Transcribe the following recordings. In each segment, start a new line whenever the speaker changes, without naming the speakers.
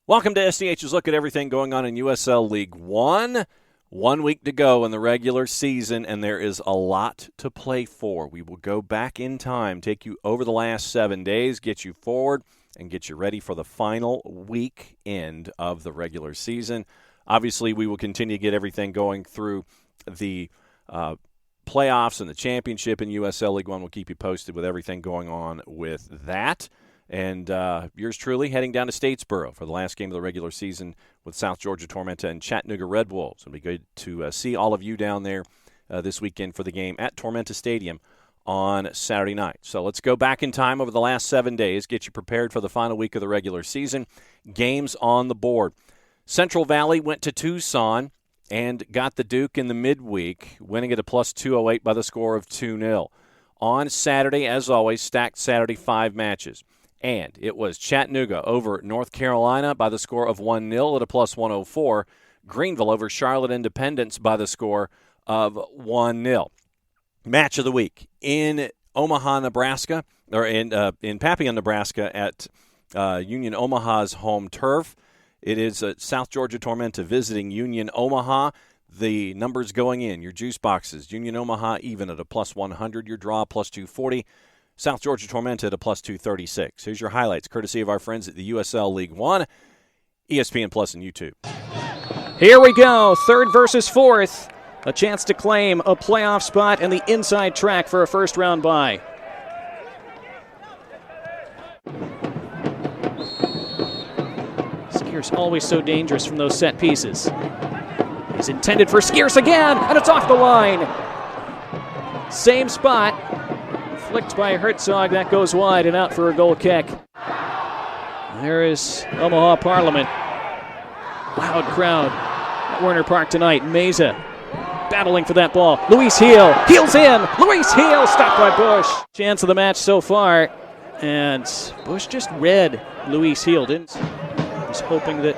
Welcome to SDH's look at everything going on in USL League One. 1 week to go in the regular season, and there is a lot to play for. We will go back in time, take you over the last 7 days, get you forward, and get you ready for the final weekend of the regular season. Obviously, we will continue to get everything going through the playoffs and the championship in USL League One. We'll keep you posted with everything going on with that. And yours truly heading down to Statesboro for the last game of the regular season with South Georgia Tormenta and Chattanooga Red Wolves. It'll be good to see all of you down there this weekend for the game at Tormenta Stadium on Saturday night. So let's go back in time over the last 7 days, get you prepared for the final week of the regular season. Games on the board. Central Valley went to Tucson and got the Duke in the midweek, winning at a plus 208 by the score of 2-0. On Saturday, as always, stacked Saturday 5 matches. And it was Chattanooga over North Carolina by the score of 1-0 at a plus 104. Greenville over Charlotte Independence by the score of 1-0. Match of the week in Omaha, Nebraska, or in Papillon, Nebraska at Union Omaha's home turf. It is South Georgia Tormenta visiting Union Omaha. The numbers going in, your juice boxes, Union Omaha even at a plus 100, your draw plus 240. South Georgia Tormenta at a plus 236. Here's your highlights, courtesy of our friends at the USL League One, ESPN Plus, and YouTube.
Here we go, third versus fourth. A chance to claim a playoff spot and the inside track for a first-round bye. Skeers always so dangerous from those set pieces. He's intended for Skeers again, and it's off the line. Same spot. Flicked by Herzog, that goes wide and out for a goal kick. There is Omaha Parliament. Loud crowd at Werner Park tonight. Meza battling for that ball. Luis Heel, heels in. Luis Heel stopped by Bush. Chance of the match so far, and Bush just read Luis Heel. Didn't. Was hoping that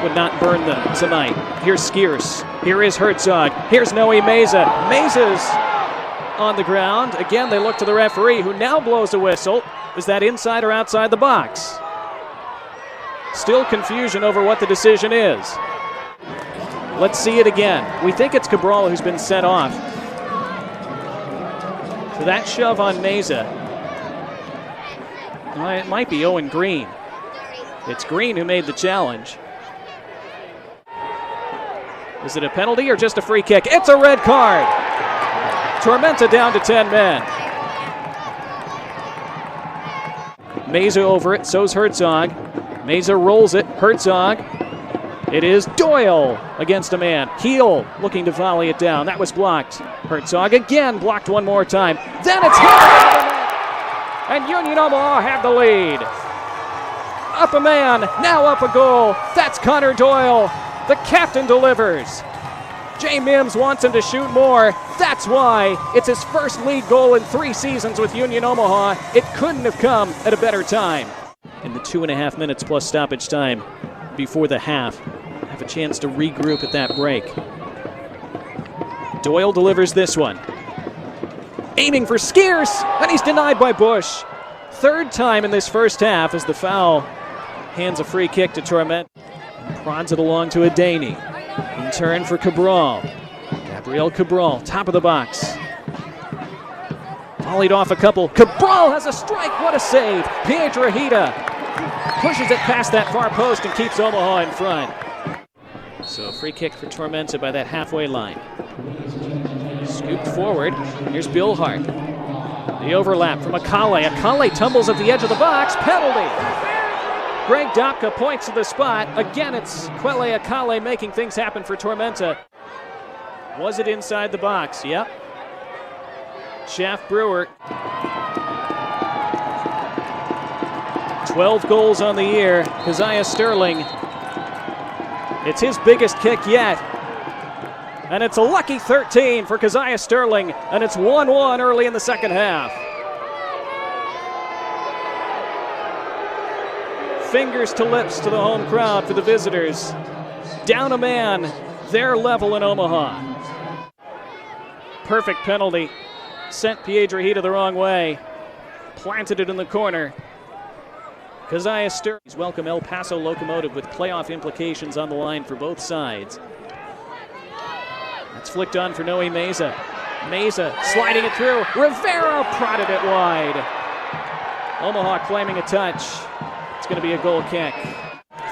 would not burn them tonight. Here's Skeers. Here is Herzog. Here's Noe Meza. Meza's on the ground. Again, they look to the referee, who now blows a whistle. Is that inside or outside the box? Still confusion over what the decision is. Let's see it again. We think it's Cabral who's been sent off. So that shove on Meza. It might be Owen Green. It's Green who made the challenge. Is it a penalty or just a free kick? It's a red card. Tormenta down to 10 men. Meza over it, so's Herzog. Meza rolls it, Herzog. It is Doyle against a man. Heel looking to volley it down. That was blocked. Herzog again blocked one more time. Then it's hit. And Union Omaha have the lead. Up a man, now up a goal. That's Connor Doyle. The captain delivers. Jay Mims wants him to shoot more. That's why it's his first league goal in 3 seasons with Union Omaha. It couldn't have come at a better time. In the 2.5 minutes plus stoppage time before the half, have a chance to regroup at that break. Doyle delivers this one. Aiming for Skeers, and he's denied by Bush. Third time in this first half as the foul hands a free kick to Tormenta. Prods it along to Adaney. In turn for Cabral. Gabriel Cabral, top of the box. Volleyed off a couple. Cabral has a strike. What a save. Piedrahita pushes it past that far post and keeps Omaha in front. So free kick for Tormenta by that halfway line. Scooped forward. Here's Bill Hart. The overlap from Akale. Akale tumbles at the edge of the box. Penalty. Greg Dopka points to the spot. Again, it's Quele Akale making things happen for Tormenta. Was it inside the box? Yep. Schaff Brewer. 12 goals on the year. Keziah Sterling. It's his biggest kick yet. And it's a lucky 13 for Keziah Sterling. And it's 1-1 early in the second half. Fingers to lips to the home crowd for the visitors. Down a man, their level in Omaha. Perfect penalty. Sent Piedrahita the wrong way. Planted it in the corner. Keziah Sturgis welcome El Paso Locomotive with playoff implications on the line for both sides. That's flicked on for Noe Meza. Meza sliding it through. Rivera prodded it wide. Omaha claiming a touch. It's going to be a goal kick.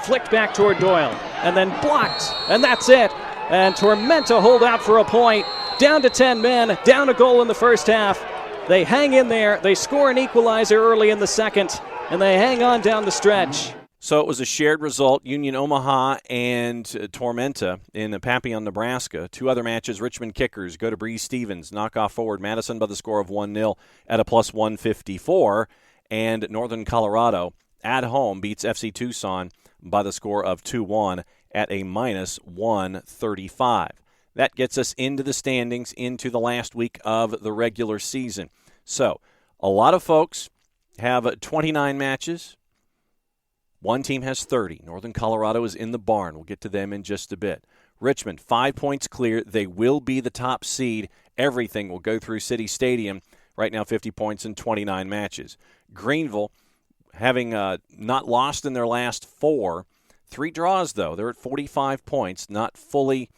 Flicked back toward Doyle and then blocked, and that's it. And Tormenta hold out for a point. Down to 10 men, down a goal in the first half. They hang in there. They score an equalizer early in the second, and they hang on down the stretch.
So it was a shared result, Union Omaha and Tormenta in Papillon, Nebraska. Two other matches, Richmond Kickers go to Breeze Stevens, knock off forward Madison by the score of 1-0 at a plus 154. And Northern Colorado at home beats FC Tucson by the score of 2-1 at a minus 135. That gets us into the standings, into the last week of the regular season. So, a lot of folks have 29 matches. One team has 30. Northern Colorado is in the barn. We'll get to them in just a bit. Richmond, 5 points clear. They will be the top seed. Everything will go through City Stadium. Right now, 50 points in 29 matches. Greenville, having not lost in their last 4. 3 draws, though. They're at 45 points, not fully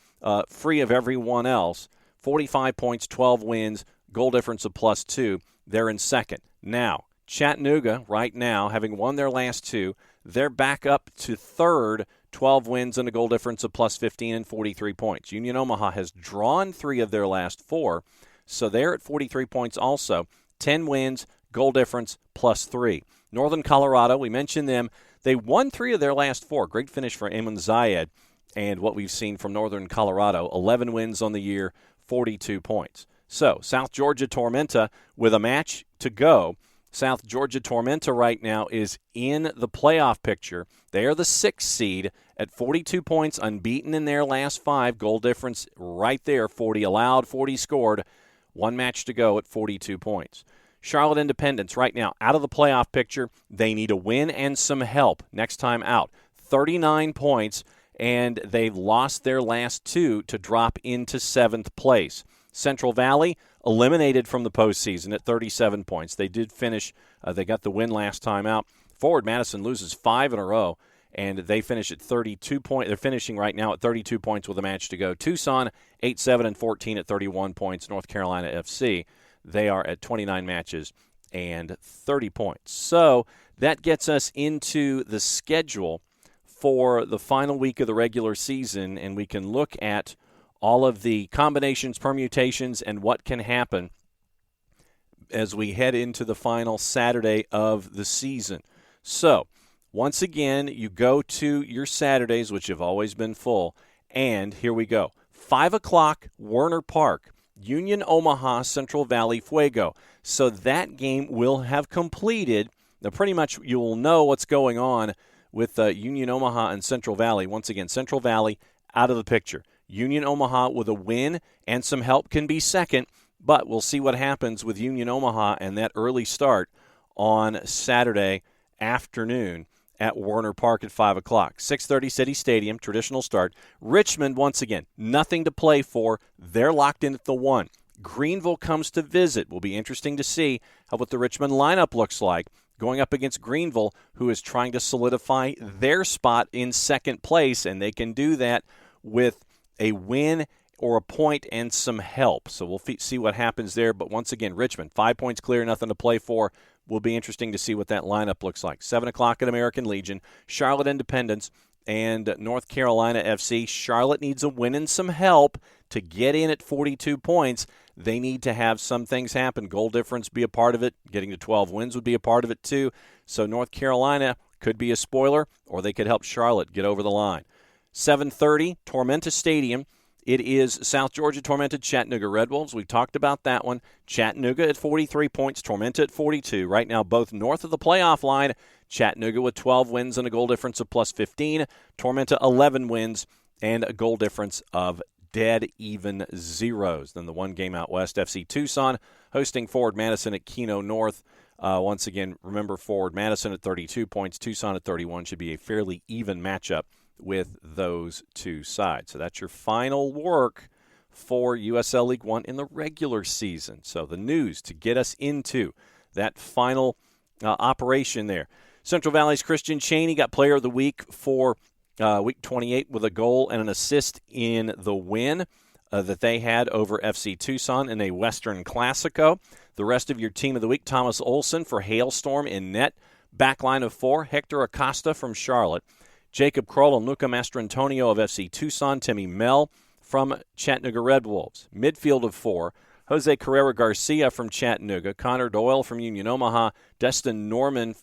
free of everyone else. 45 points, 12 wins, goal difference of plus 2. They're in second. Now, Chattanooga, right now, having won their last 2, they're back up to third, 12 wins and a goal difference of plus 15 and 43 points. Union Omaha has drawn 3 of their last 4, so they're at 43 points also. 10 wins, goal difference plus 3. Northern Colorado, we mentioned them. They won 3 of their last 4. Great finish for Eamon Zayed. And what we've seen from Northern Colorado, 11 wins on the year, 42 points. So, South Georgia Tormenta with a match to go. South Georgia Tormenta right now is in the playoff picture. They are the 6th seed at 42 points, unbeaten in their last 5. Goal difference right there, 40 allowed, 40 scored. 1 match to go at 42 points. Charlotte Independence right now out of the playoff picture. They need a win and some help next time out. 39 points, and they've lost their last 2 to drop into 7th place. Central Valley eliminated from the postseason at 37 points. They did finish. They got the win last time out. Forward Madison loses 5 in a row, and they finish at 32 points. They're finishing right now at 32 points with a match to go. Tucson, 8-7 and 14 at 31 points. North Carolina FC, they are at 29 matches and 30 points. So that gets us into the schedule for the final week of the regular season, and we can look at all of the combinations, permutations, and what can happen as we head into the final Saturday of the season. So, once again, you go to your Saturdays, which have always been full, and here we go. 5 o'clock, Werner Park, Union Omaha, Central Valley Fuego. So that game will have completed. Now, pretty much you will know what's going on with Union Omaha and Central Valley. Once again, Central Valley out of the picture. Union Omaha with a win and some help can be second, but we'll see what happens with Union Omaha and that early start on Saturday afternoon at Werner Park at 5 o'clock. 6:30 City Stadium, traditional start. Richmond, once again, nothing to play for. They're locked in at the 1. Greenville comes to visit. Will be interesting to see what the Richmond lineup looks like going up against Greenville, who is trying to solidify their spot in second place, and they can do that with a win or a point and some help. So we'll see what happens there. But once again, Richmond, 5 points clear, nothing to play for. Will be interesting to see what that lineup looks like. 7 o'clock at American Legion, Charlotte Independence, and North Carolina FC. Charlotte needs a win and some help to get in at 42 points. They need to have some things happen. Goal difference be a part of it. Getting to 12 wins would be a part of it too. So North Carolina could be a spoiler, or they could help Charlotte get over the line. 7:30, Tormenta Stadium. It is South Georgia Tormenta, Chattanooga Red Wolves. We talked about that one. Chattanooga at 43 points, Tormenta at 42. Right now, both north of the playoff line. Chattanooga with 12 wins and a goal difference of plus 15. Tormenta 11 wins and a goal difference of dead even zeros. Then the one game out west, FC Tucson hosting Forward Madison at Keno North. Once again, remember Forward Madison at 32 points, Tucson at 31 should be a fairly even matchup with those two sides. So that's your final work for USL League One in the regular season. So the news to get us into that final operation there. Central Valley's Christian Chaney got Player of the Week for Week 28 with a goal and an assist in the win that they had over FC Tucson in a Western Classico. The rest of your Team of the Week, Thomas Olson for Hailstorm in net. Backline of 4, Hector Acosta from Charlotte. Jacob Kroll and Luca Mastrantonio of FC Tucson. Timmy Mell from Chattanooga Red Wolves. Midfield of 4, Jose Carrera Garcia from Chattanooga. Connor Doyle from Union Omaha. Destin Norman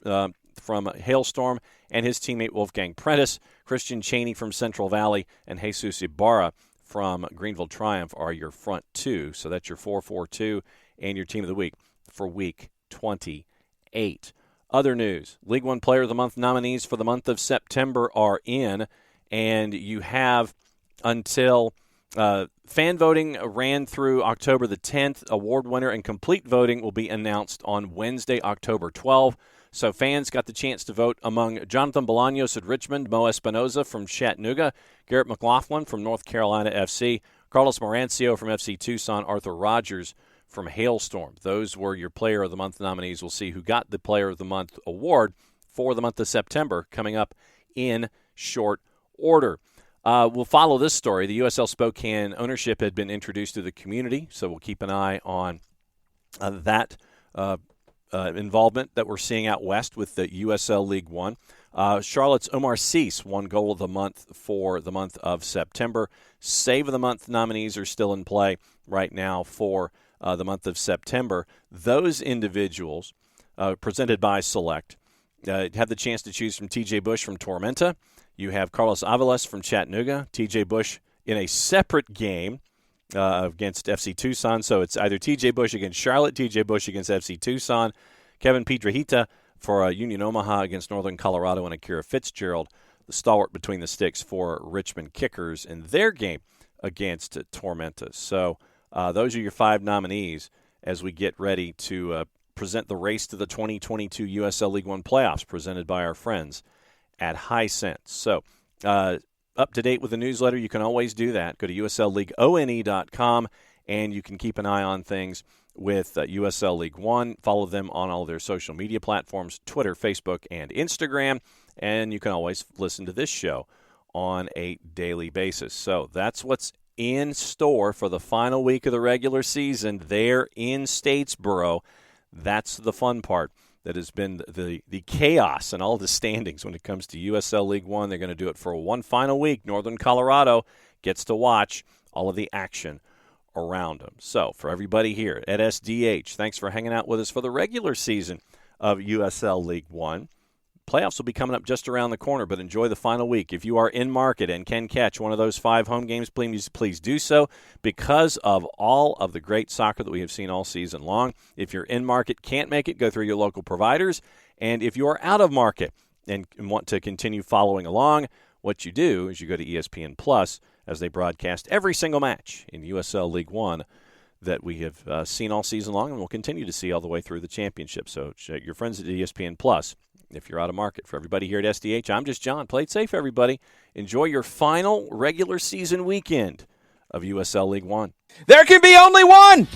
from Hailstorm and his teammate Wolfgang Prentice. Christian Chaney from Central Valley and Jesus Ibarra from Greenville Triumph are your front 2. So that's your 4-4-2 and your Team of the Week for Week 28. Other news, League One Player of the Month nominees for the month of September are in, and you have until fan voting ran through October the 10th. Award winner and complete voting will be announced on Wednesday, October 12th. So fans got the chance to vote among Jonathan Bolaños at Richmond, Mo Espinoza from Chattanooga, Garrett McLaughlin from North Carolina FC, Carlos Morancio from FC Tucson, Arthur Rogers from Hailstorm. Those were your Player of the Month nominees. We'll see who got the Player of the Month award for the month of September coming up in short order. We'll follow this story. The USL Spokane ownership had been introduced to the community, so we'll keep an eye on that involvement that we're seeing out west with the USL League One. Charlotte's Omar Cease won Goal of the Month for the month of September. Save of the Month nominees are still in play right now for the month of September. Those individuals, presented by Select, have the chance to choose from TJ Bush from Tormenta. You have Carlos Avalos from Chattanooga, TJ Bush in a separate game against FC Tucson. So it's either TJ Bush against Charlotte, TJ Bush against FC Tucson, Kevin Piedrahita for Union Omaha against Northern Colorado, and Akira Fitzgerald, the stalwart between the sticks for Richmond Kickers in their game against Tormenta. So those are your 5 nominees as we get ready to present the race to the 2022 USL League One playoffs presented by our friends at Hisense. So up to date with the newsletter, you can always do that. Go to uslleagueone.com, and you can keep an eye on things with USL League One. Follow them on all their social media platforms, Twitter, Facebook, and Instagram. And you can always listen to this show on a daily basis. So that's what's in store for the final week of the regular season there in Statesboro. That's the fun part. That has been the chaos and all the standings when it comes to USL League One. They're going to do it for one final week. Northern Colorado gets to watch all of the action around them. So for everybody here at SDH, thanks for hanging out with us for the regular season of USL League One. Playoffs will be coming up just around the corner, but enjoy the final week. If you are in market and can catch one of those 5 home games, please do so because of all of the great soccer that we have seen all season long. If you're in market, can't make it, go through your local providers. And if you are out of market and want to continue following along, what you do is you go to ESPN Plus as they broadcast every single match in USL League One that we have seen all season long and will continue to see all the way through the championship. So your friends at ESPN Plus, if you're out of market. For everybody here at SDH, I'm just John. Play it safe, everybody. Enjoy your final regular season weekend of USL League One.
There can be only one!